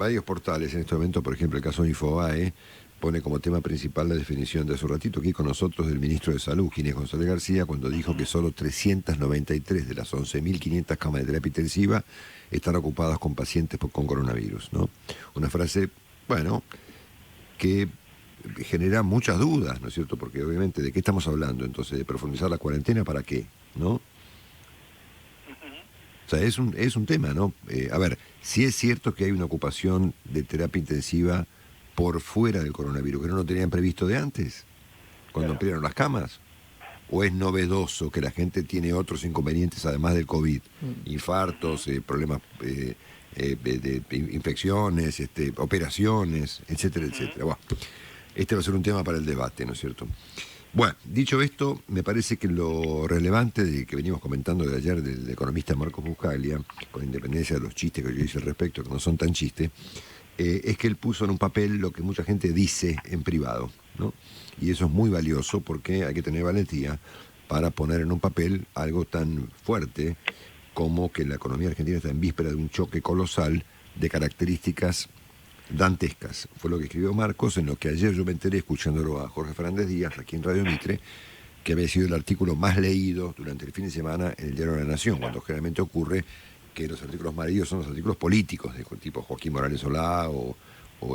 varios portales en este momento, por ejemplo, el caso de Infobae, pone como tema principal la definición de hace un ratito aquí con nosotros del ministro de Salud, Ginés González García, cuando dijo que solo 393 de las 11.500 camas de terapia intensiva están ocupadas con pacientes con coronavirus, ¿no? Una frase, bueno, que genera muchas dudas, ¿no es cierto? Porque obviamente, ¿de qué estamos hablando entonces? ¿De profundizar la cuarentena para qué? ¿No? O sea, es un tema, ¿no? A ver, si es cierto que hay una ocupación de terapia intensiva por fuera del coronavirus, que no lo tenían previsto de antes, cuando ampliaron las camas, o es novedoso que la gente tiene otros inconvenientes además del COVID, infartos, problemas de infecciones, operaciones, etcétera, etcétera. Bueno, este va a ser un tema para el debate, ¿no es cierto? Bueno, dicho esto, me parece que lo relevante de que venimos comentando de ayer del economista Marcos Buscaglia, con independencia de los chistes que yo hice al respecto, que no son tan chistes, es que él puso en un papel lo que mucha gente dice en privado, ¿no? Y eso es muy valioso porque hay que tener valentía para poner en un papel algo tan fuerte como que la economía argentina está en víspera de un choque colosal de características dantescas. Fue lo que escribió Marcos, en lo que ayer yo me enteré escuchándolo a Jorge Fernández Díaz, aquí en Radio Mitre, que había sido el artículo más leído durante el fin de semana en el Diario de la Nación, cuando generalmente ocurre que los artículos más leídos son los artículos políticos, de tipo Joaquín Morales Solá o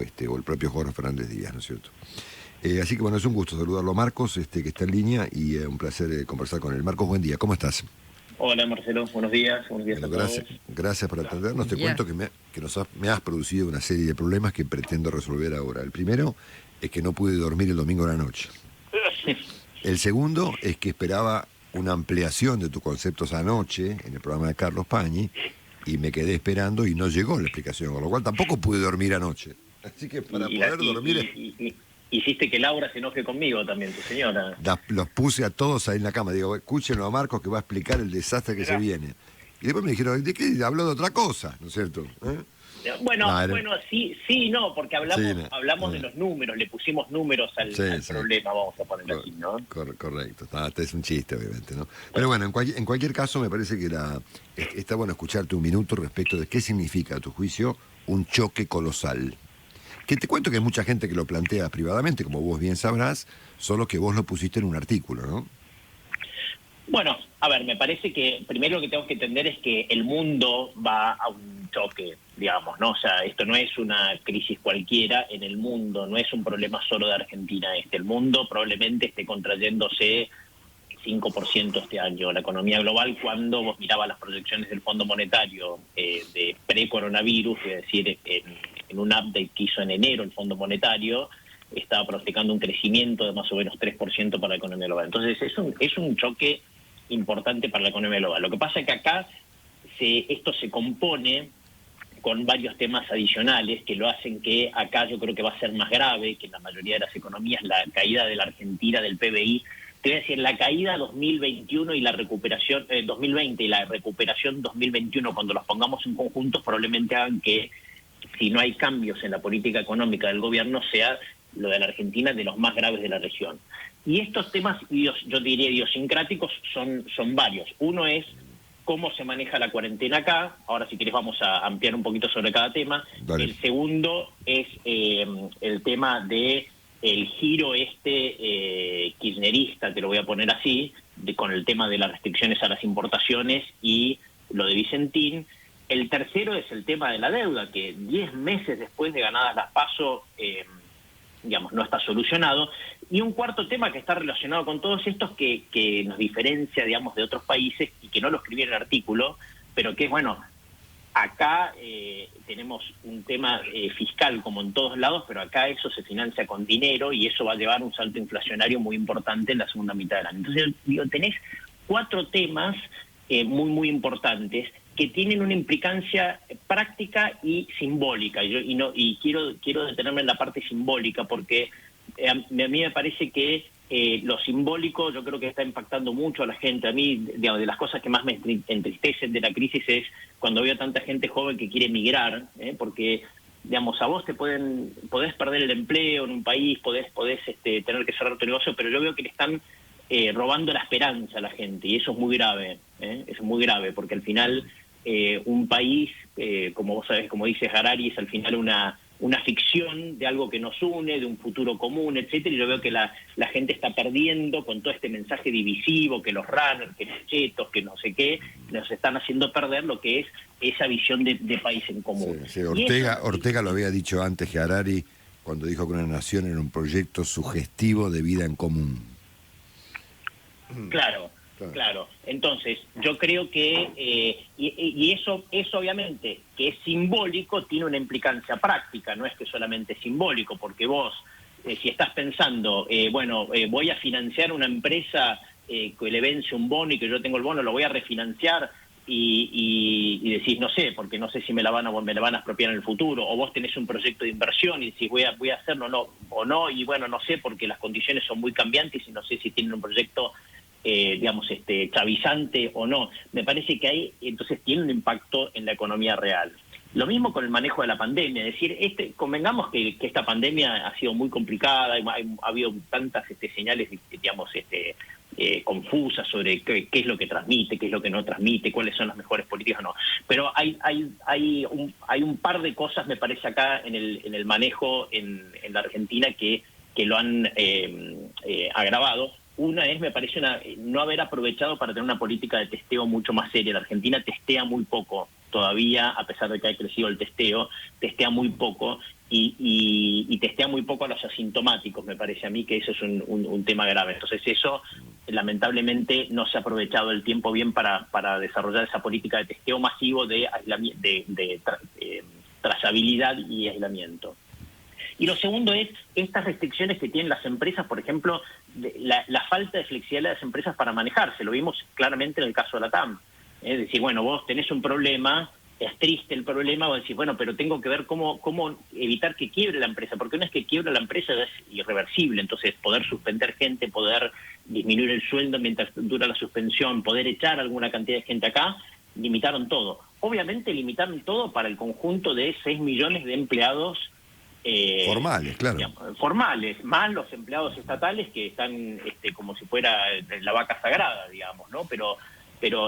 el propio Jorge Fernández Díaz, ¿no es cierto? Así que bueno, es un gusto saludarlo a Marcos, que está en línea, y un placer conversar con él. Marcos, buen día, ¿cómo estás? Hola Marcelo, buenos días Bueno, a todos. gracias por atendernos. Te cuento que me has producido una serie de problemas que pretendo resolver ahora. El primero es que no pude dormir el domingo a la noche. El segundo es que esperaba una ampliación de tus conceptos anoche en el programa de Carlos Pañi y me quedé esperando y no llegó la explicación, con lo cual tampoco pude dormir anoche. Así que para poder dormir... Hiciste que Laura se enoje conmigo también, tu señora. Los puse a todos ahí en la cama. Digo, escúchenlo a Marcos que va a explicar el desastre que se viene. Y después me dijeron, ¿de qué? Habló de otra cosa, ¿no es cierto? Bueno, sí, no, porque hablamos de los números, le pusimos números al problema, vamos a ponerlo así, ¿no? Correcto, es un chiste, obviamente, ¿no? Pero bueno, en cualquier caso me parece que está bueno escucharte un minuto respecto de qué significa, a tu juicio, un choque colosal. Que te cuento que hay mucha gente que lo plantea privadamente, como vos bien sabrás, solo que vos lo pusiste en un artículo, ¿no? Bueno, a ver, me parece que primero lo que tengo que entender es que el mundo va a un choque, digamos, ¿no? O sea, esto no es una crisis cualquiera en el mundo, no es un problema solo de Argentina. El mundo probablemente esté contrayéndose 5% este año. La economía global, cuando vos mirabas las proyecciones del Fondo Monetario de pre-coronavirus, es decir, en un update que hizo en enero el Fondo Monetario, estaba pronosticando un crecimiento de más o menos 3% para la economía global. Entonces es un choque importante para la economía global. Lo que pasa es que acá esto se compone con varios temas adicionales que lo hacen que acá yo creo que va a ser más grave que en la mayoría de las economías, la caída de la Argentina del PBI. Te voy a decir, la caída 2021 y la recuperación 2020 y la recuperación 2021, cuando los pongamos en conjunto, probablemente hagan que, si no hay cambios en la política económica del gobierno, sea lo de la Argentina de los más graves de la región. Y estos temas, yo diría idiosincráticos, son varios. Uno es cómo se maneja la cuarentena acá. Ahora, si querés, vamos a ampliar un poquito sobre cada tema. Dale. El segundo es el tema de el giro kirchnerista, te lo voy a poner así, con el tema de las restricciones a las importaciones y lo de Vicentín. El tercero es el tema de la deuda, que 10 meses después de ganadas las PASO, digamos, no está solucionado. Y un cuarto tema que está relacionado con todos estos, que nos diferencia, digamos, de otros países, y que no lo escribí en el artículo, pero que, bueno, acá tenemos un tema fiscal como en todos lados, pero acá eso se financia con dinero y eso va a llevar un salto inflacionario muy importante en la segunda mitad del año. Entonces, digo, tenés 4 temas muy, muy importantes que tienen una implicancia práctica y simbólica. Y quiero detenerme en la parte simbólica porque a mí me parece que lo simbólico yo creo que está impactando mucho a la gente. A mí, digamos, de las cosas que más me entristecen de la crisis es cuando veo a tanta gente joven que quiere emigrar, porque, digamos, a vos podés perder el empleo en un país, podés tener que cerrar tu negocio, pero yo veo que le están robando la esperanza a la gente, y eso es muy grave, eso es muy grave, porque al final un país, como vos sabés, como dice Harari, es al final una ficción de algo que nos une, de un futuro común, etcétera, y yo veo que la gente está perdiendo con todo este mensaje divisivo, que los runners, que los chetos, que no sé qué, nos están haciendo perder lo que es esa visión de país en común. Sí, sí. Ortega lo había dicho antes que Harari, cuando dijo que una nación era un proyecto sugestivo de vida en común. Claro. Entonces, yo creo que, y eso obviamente, que es simbólico, tiene una implicancia práctica, no es que solamente es simbólico, porque vos, si estás pensando, voy a financiar una empresa que le vence un bono y que yo tengo el bono, lo voy a refinanciar, y decís, no sé, porque no sé si me la van a expropiar en el futuro, o vos tenés un proyecto de inversión y decís, voy a hacerlo o no, y bueno, no sé, porque las condiciones son muy cambiantes y no sé si tienen un proyecto chavizante o no. Me parece que ahí entonces tiene un impacto en la economía real. Lo mismo con el manejo de la pandemia, es decir, convengamos que esta pandemia ha sido muy complicada, ha habido tantas señales, digamos, confusas sobre qué es lo que transmite, qué es lo que no transmite, cuáles son las mejores políticas o no. Pero hay un par de cosas, me parece, acá en el manejo en la Argentina que lo han agravado. Una es, me parece, no haber aprovechado para tener una política de testeo mucho más seria. La Argentina testea muy poco todavía, a pesar de que ha crecido el testeo, testea muy poco y testea muy poco a los asintomáticos. Me parece a mí que eso es un tema grave. Entonces eso, lamentablemente, no se ha aprovechado el tiempo bien para desarrollar esa política de testeo masivo de trazabilidad y aislamiento. Y lo segundo es estas restricciones que tienen las empresas, por ejemplo, la falta de flexibilidad de las empresas para manejarse. Lo vimos claramente en el caso de la TAM. Es decir, bueno, vos tenés un problema, es triste el problema, vos decís, bueno, pero tengo que ver cómo evitar que quiebre la empresa, porque una vez que quiebra la empresa es irreversible. Entonces, poder suspender gente, poder disminuir el sueldo mientras dura la suspensión, poder echar alguna cantidad de gente acá, limitaron todo. Obviamente limitaron todo para el conjunto de 6 millones de empleados formales, claro. Digamos, formales, más los empleados estatales que están como si fuera la vaca sagrada, digamos, ¿no? Pero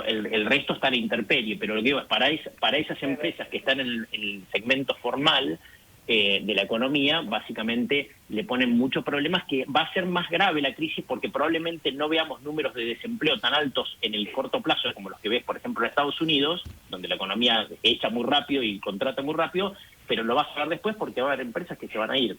el resto está en la intemperie. Pero lo que digo es, para esas empresas que están en el segmento formal de la economía, básicamente le ponen muchos problemas, que va a ser más grave la crisis porque probablemente no veamos números de desempleo tan altos en el corto plazo como los que ves, por ejemplo, en Estados Unidos, donde la economía echa muy rápido y contrata muy rápido, pero lo vas a ver después porque va a haber empresas que se van a ir.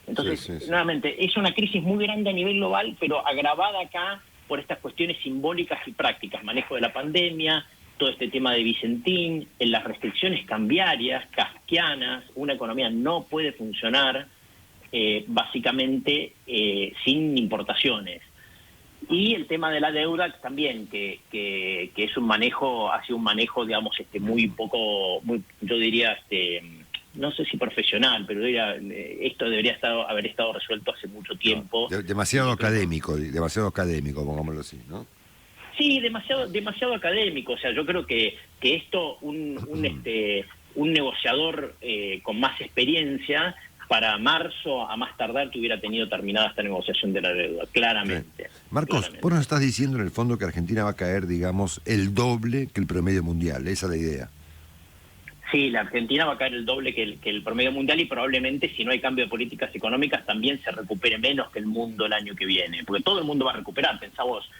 Entonces, sí. nuevamente, es una crisis muy grande a nivel global, pero agravada acá por estas cuestiones simbólicas y prácticas, manejo de la pandemia, todo este tema de Vicentín, en las restricciones cambiarias, kafkianas. Una economía no puede funcionar básicamente sin importaciones. Y el tema de la deuda también, que es un manejo, ha sido un manejo, digamos, muy poco, yo diría, no sé si profesional, pero esto debería haber estado resuelto hace mucho tiempo. No, demasiado académico, pongámoslo así, ¿no? Sí, demasiado académico. O sea, yo creo que esto, un negociador con más experiencia, para marzo, a más tardar, que hubiera tenido terminada esta negociación de la deuda, claramente. Sí. Marcos, claramente. Vos nos estás diciendo en el fondo que Argentina va a caer, digamos, el doble que el promedio mundial. Esa es la idea. Sí, la Argentina va a caer el doble que el promedio mundial, y probablemente, si no hay cambio de políticas económicas, también se recupere menos que el mundo el año que viene. Porque todo el mundo va a recuperar, pensá vos.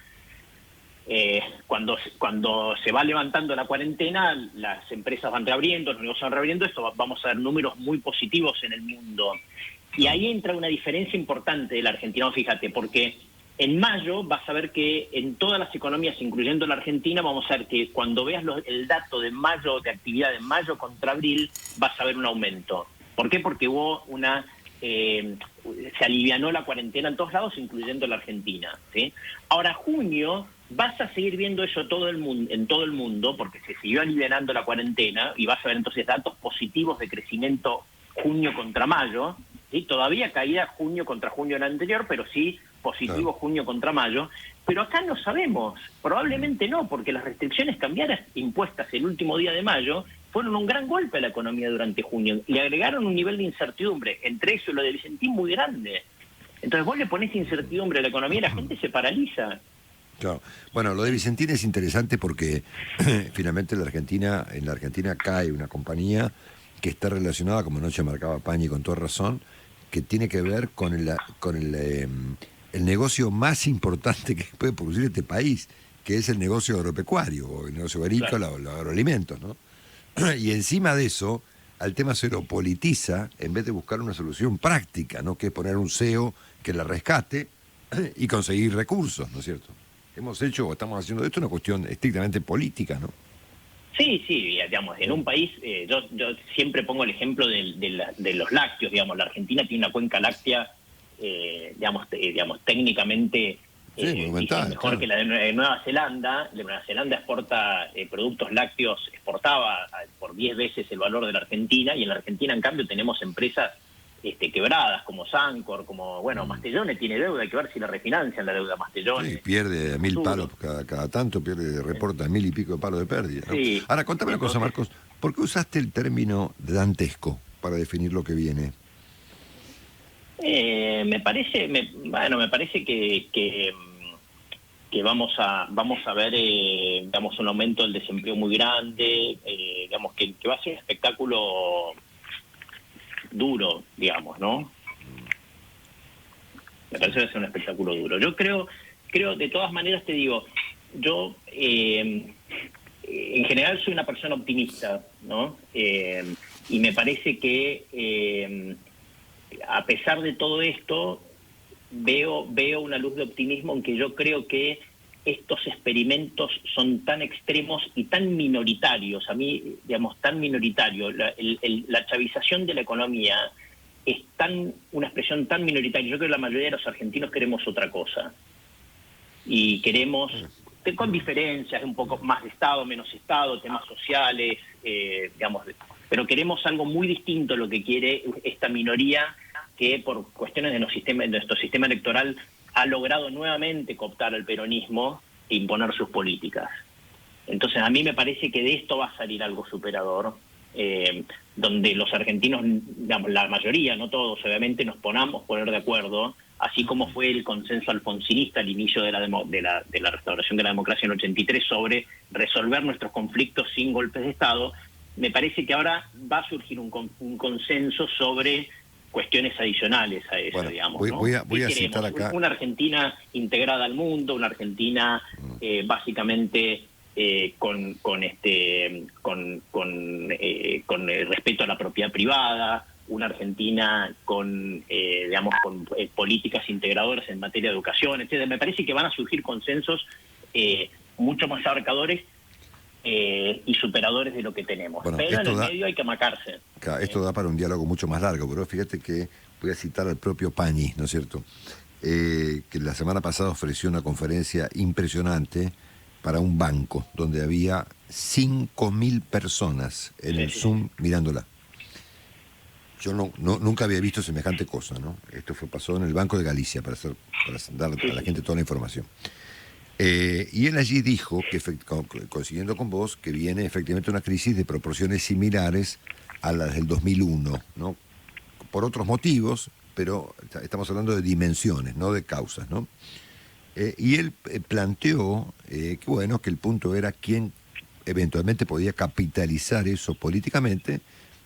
Cuando se va levantando la cuarentena, las empresas van reabriendo, los negocios van reabriendo, eso vamos a ver números muy positivos en el mundo. Y ahí entra una diferencia importante de la Argentina, fíjate, porque en mayo vas a ver que en todas las economías, incluyendo la Argentina, vamos a ver que cuando veas el dato de mayo, de actividad de mayo contra abril, vas a ver un aumento. ¿Por qué? Porque hubo se alivianó la cuarentena en todos lados, incluyendo la Argentina, ¿sí? Ahora, junio, vas a seguir viendo eso en todo el mundo, porque se siguió alivianando la cuarentena, y vas a ver entonces datos positivos de crecimiento junio contra mayo, ¿sí? Todavía caída junio contra junio en el anterior, pero sí positivo junio contra mayo. Pero acá no sabemos, probablemente no, porque las restricciones cambiarias impuestas el último día de mayo fueron un gran golpe a la economía durante junio. Le agregaron un nivel de incertidumbre, entre eso y lo de Vicentín, muy grande. Entonces vos le ponés incertidumbre a la economía y la gente se paraliza. Claro. Bueno, lo de Vicentín es interesante porque finalmente en la Argentina cae una compañía que está relacionada, como anoche marcaba Pañi con toda razón, que tiene que ver el negocio más importante que puede producir este país, que es el negocio agropecuario, o el negocio Claro. agrícola o los agroalimentos, ¿no? Y encima de eso, al tema se lo politiza en vez de buscar una solución práctica, ¿no? Que es poner un CEO que la rescate y conseguir recursos, ¿no es cierto? Hemos hecho o estamos haciendo de esto una cuestión estrictamente política, ¿no? Sí, sí, digamos, en un país, yo siempre pongo el ejemplo de los lácteos, digamos, la Argentina tiene una cuenca láctea, digamos, técnicamente Sí, dicen monumental, mejor claro. que la de Nueva Zelanda. La de Nueva Zelanda exporta productos lácteos, exportaba por 10 veces el valor de la Argentina, y en la Argentina, en cambio, tenemos empresas quebradas, como Sancor, como, bueno, Mm. Mastellone tiene deuda, hay que ver si la refinancian la deuda Sí, Mastellone pierde en 1000 futuro. palos cada tanto, reporta 1000 y pico de palos de pérdida, ¿no? Sí, Ahora, contame una cosa, entonces... Marcos, ¿por qué usaste el término dantesco para definir lo que viene? Me parece que vamos a ver, digamos, un aumento del desempleo muy grande, digamos, que va a ser un espectáculo duro, digamos, ¿no? Me Sí. parece que va a ser un espectáculo duro. Yo creo, de todas maneras te digo, yo en general soy una persona optimista, ¿no? Y me parece que a pesar de todo esto, veo una luz de optimismo, aunque yo creo que estos experimentos son tan extremos y tan minoritarios, a mí, digamos, tan minoritario. La chavización de la economía es una expresión tan minoritaria. Yo creo que la mayoría de los argentinos queremos otra cosa. Y queremos, con diferencias, un poco más de Estado, menos Estado, temas sociales, digamos, pero queremos algo muy distinto a lo que quiere esta minoría, que por cuestiones de nuestro sistema electoral ha logrado nuevamente cooptar al peronismo e imponer sus políticas. Entonces a mí me parece que de esto va a salir algo superador, donde los argentinos, digamos, la mayoría, no todos obviamente, nos poner de acuerdo, así como fue el consenso alfonsinista al inicio de la restauración de la democracia en el 83 sobre resolver nuestros conflictos sin golpes de Estado. Me parece que ahora va a surgir un consenso sobre cuestiones adicionales a eso, Bueno, digamos, ¿no? voy ¿Qué a citar queremos? acá. Una Argentina integrada al mundo, una Argentina básicamente con respeto a la propiedad privada, una Argentina con políticas integradoras en materia de educación, etcétera. Me parece que van a surgir consensos mucho más abarcadores y superadores de lo que tenemos. Bueno, Pero en el medio hay que macarse. esto da para un diálogo mucho más largo, pero fíjate que voy a citar al propio Pañi, ¿no es cierto? Que la semana pasada ofreció una conferencia impresionante para un banco, donde había 5.000 personas en Sí, el sí, sí. Zoom mirándola. Yo nunca había visto semejante cosa, ¿no? Esto pasó en el Banco de Galicia, para dar Sí, a la sí, gente sí. toda la información. Y él allí dijo, coincidiendo con vos, que viene efectivamente una crisis de proporciones similares a las del 2001, ¿no? Por otros motivos, pero estamos hablando de dimensiones, no de causas, ¿no? Y él planteó que, bueno, que el punto era quién eventualmente podía capitalizar eso políticamente,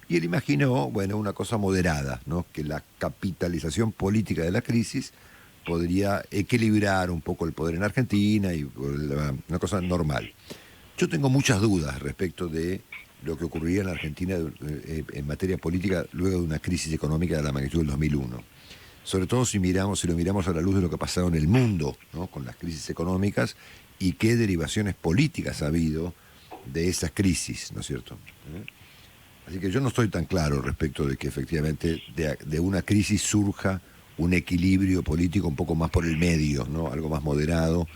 y él imaginó, bueno, una cosa moderada, ¿no? Que la capitalización política de la crisis podría equilibrar un poco el poder en Argentina y una cosa normal. Yo tengo muchas dudas respecto de lo que ocurriría en Argentina en materia política luego de una crisis económica de la magnitud del 2001. Sobre todo si lo miramos a la luz de lo que ha pasado en el mundo, ¿no? Con las crisis económicas y qué derivaciones políticas ha habido de esas crisis, ¿no es cierto? Así que yo no estoy tan claro respecto de que efectivamente de una crisis surja un equilibrio político un poco más por el medio, ¿no? Algo más moderado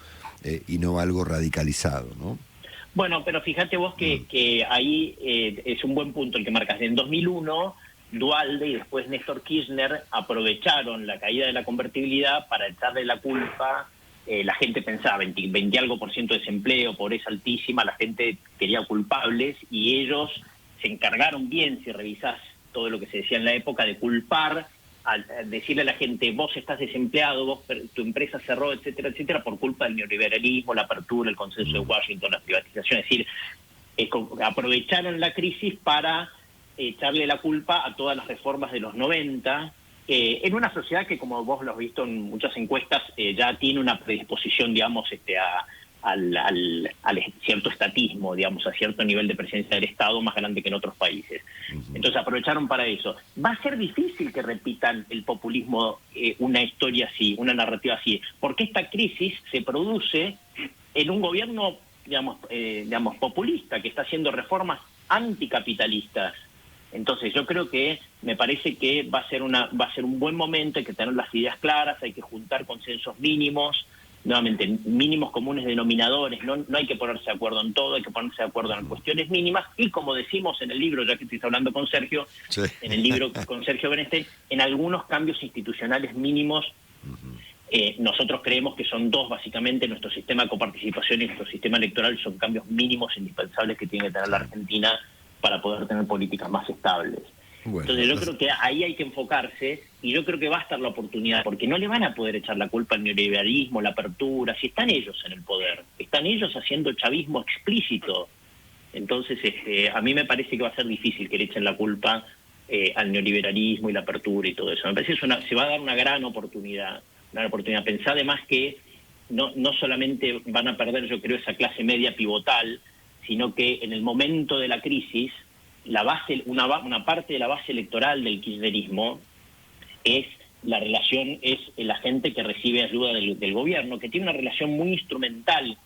y no algo radicalizado, ¿no? Bueno, pero fíjate vos que ahí es un buen punto el que marcas. En 2001, Dualde y después Néstor Kirchner aprovecharon la caída de la convertibilidad para echarle la culpa. La gente pensaba 20 algo por ciento de desempleo, pobreza altísima, la gente quería culpables y ellos se encargaron bien, si revisás todo lo que se decía en la época, de culpar decirle a la gente, vos estás desempleado, tu empresa cerró, etcétera, etcétera, por culpa del neoliberalismo, la apertura, el consenso de Washington, la privatización. Es decir, aprovecharon la crisis para echarle la culpa a todas las reformas de los 90, en una sociedad que, como vos lo has visto en muchas encuestas, ya tiene una predisposición, digamos, al cierto estatismo, digamos, a cierto nivel de presencia del Estado más grande que en otros países. Entonces aprovecharon para eso. Va a ser difícil que repitan el populismo una historia así, una narrativa así, porque esta crisis se produce en un gobierno, digamos, populista, que está haciendo reformas anticapitalistas. Entonces yo creo que me parece que va a ser un buen momento, hay que tener las ideas claras, hay que juntar consensos mínimos, nuevamente, mínimos comunes denominadores, no hay que ponerse de acuerdo en todo, hay que ponerse de acuerdo en cuestiones mínimas, y como decimos en el libro, ya que estoy hablando con Sergio, sí, en el libro con Sergio Bernstein, en algunos cambios institucionales mínimos. Nosotros creemos que son dos, básicamente, nuestro sistema de coparticipación y nuestro sistema electoral son cambios mínimos indispensables que tiene que tener la Argentina para poder tener políticas más estables. Bueno, entonces yo creo que ahí hay que enfocarse, y yo creo que va a estar la oportunidad, porque no le van a poder echar la culpa al neoliberalismo, la apertura, si están ellos en el poder, están ellos haciendo chavismo explícito. Entonces a mí me parece que va a ser difícil que le echen la culpa al neoliberalismo y la apertura y todo eso. Me parece que se va a dar una gran oportunidad. Pensá además que no solamente van a perder, yo creo, esa clase media pivotal, sino que en el momento de la crisis, una parte de la base electoral del kirchnerismo es la gente que recibe ayuda del gobierno, que tiene una relación muy instrumental,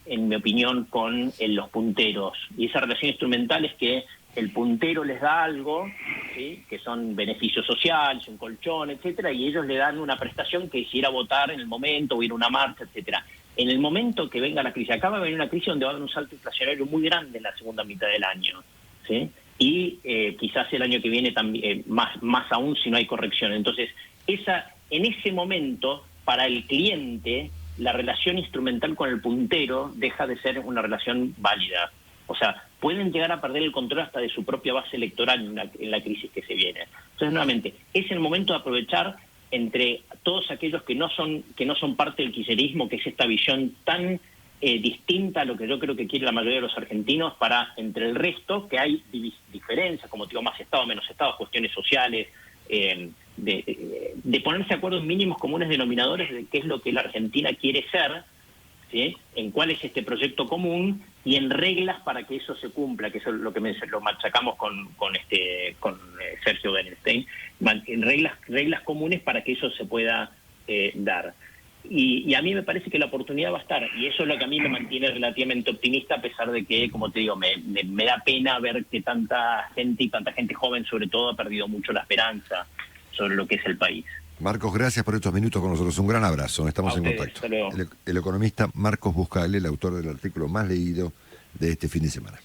en mi opinión, con los punteros. Y esa relación instrumental es que el puntero les da algo, ¿sí?, que son beneficios sociales, un colchón, etcétera, y ellos le dan una prestación que es ir a votar en el momento o ir a una marcha, etcétera. En el momento que venga la crisis, acaba de venir una crisis donde va a haber un salto inflacionario muy grande en la segunda mitad del año, ¿sí? Y quizás el año que viene también, más aún si no hay corrección. Entonces, en ese momento, para el cliente, la relación instrumental con el puntero deja de ser una relación válida. O sea, pueden llegar a perder el control hasta de su propia base electoral en la crisis que se viene. Entonces, nuevamente, es el momento de aprovechar entre todos aquellos que no son parte del kirchnerismo, que es esta visión tan distinta a lo que yo creo que quiere la mayoría de los argentinos, para entre el resto, que hay diferencias, como digo, más Estado, menos Estado, cuestiones sociales, de ponerse de acuerdo en mínimos comunes denominadores de qué es lo que la Argentina quiere ser, ¿sí?, en cuál es este proyecto común, y en reglas para que eso se cumpla, que eso es lo que lo machacamos con Sergio Bernstein, en reglas comunes para que eso se pueda dar. Y a mí me parece que la oportunidad va a estar, y eso es lo que a mí me mantiene relativamente optimista, a pesar de que, como te digo, me da pena ver que tanta gente joven sobre todo ha perdido mucho la esperanza sobre lo que es el país. Marcos, gracias por estos minutos con nosotros. Un gran abrazo. Estamos en contacto. El economista Marcos Buscaglia, el autor del artículo más leído de este fin de semana.